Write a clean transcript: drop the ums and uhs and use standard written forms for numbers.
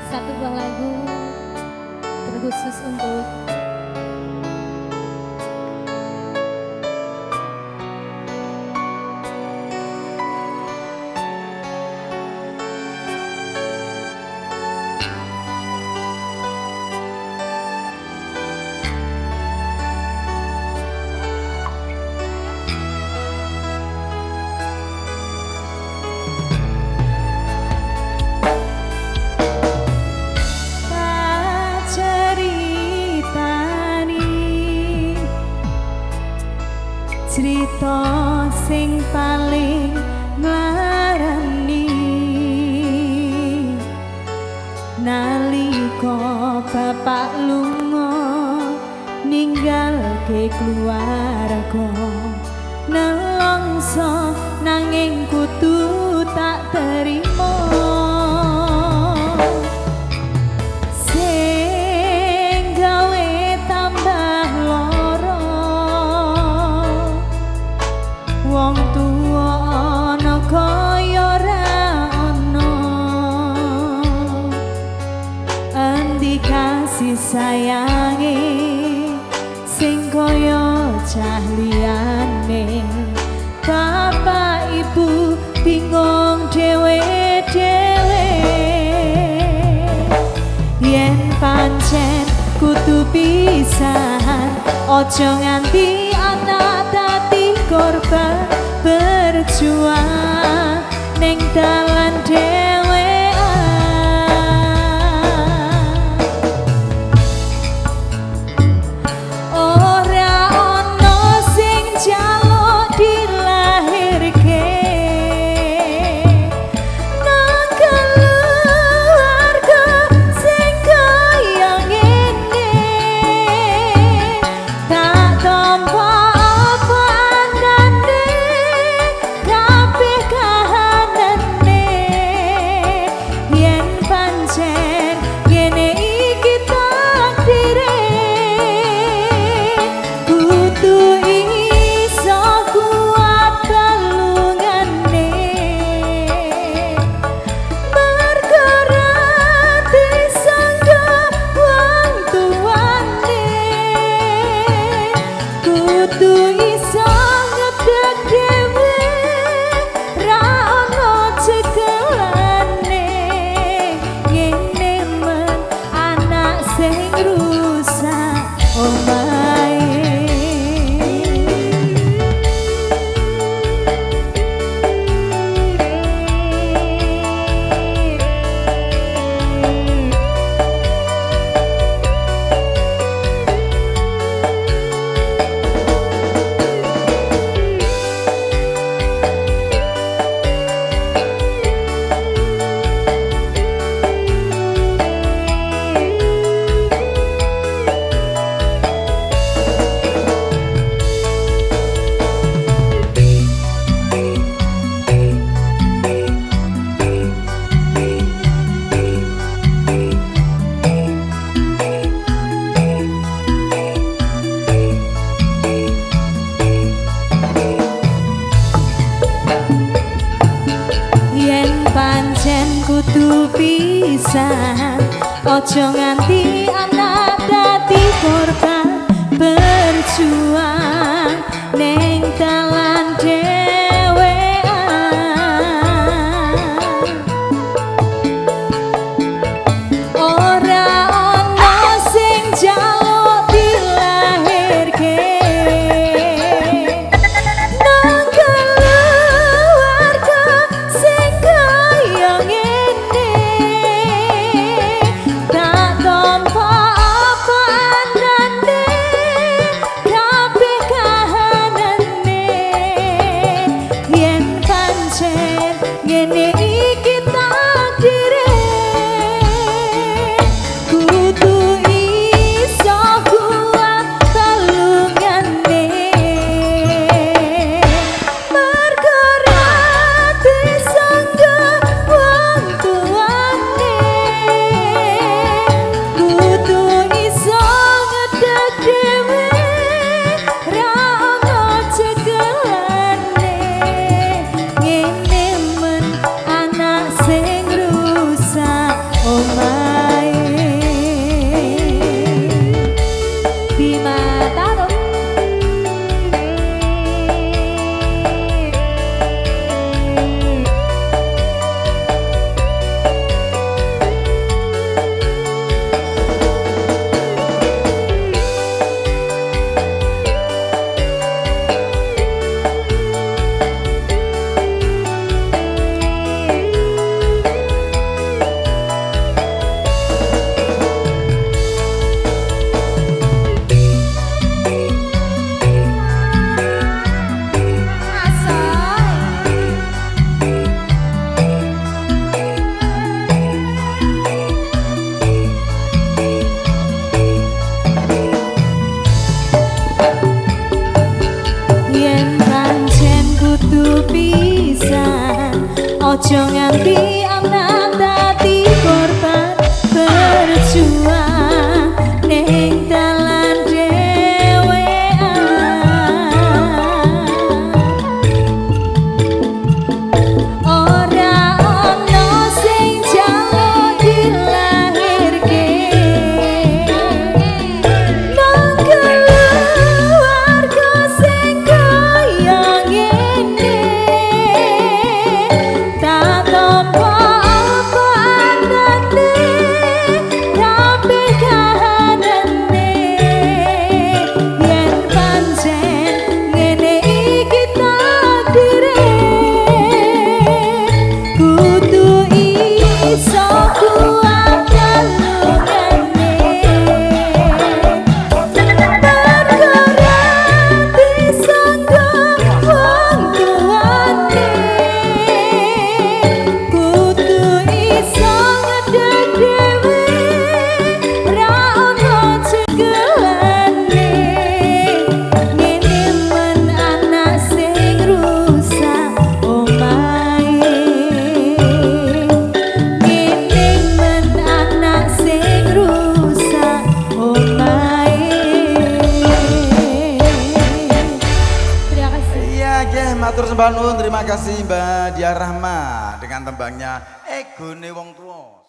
Satu buah lagu terkhusus untuk cerita sing paling nglarani nalika bapak lunga ninggalke keluarga nelongso nanging kudu tak terima sing gawe tambah lara wong tuwa ana kaya ora ana endi kasih sayange sing kaya cah liyane bapak ibu bingung dhewe-dhewe yen pancen kudu pisahan aja nganti anak dadi korban berjuang ning dalan dhewean ora ana sing njaluk dilahirke nang keluarga sing kaya ngene tak tampa kudu pisahan aja nganti anak dadi korban berjuang ning dalan dhewean ora ana sing njaluk dilahirke nang keluarga sing kaya ngene tak tampa apa-apane kabeh kahanane matur sembah nuwun, terima kasih Mbak Dia Rahma dengan tembangnya Egone Wong Tuwa.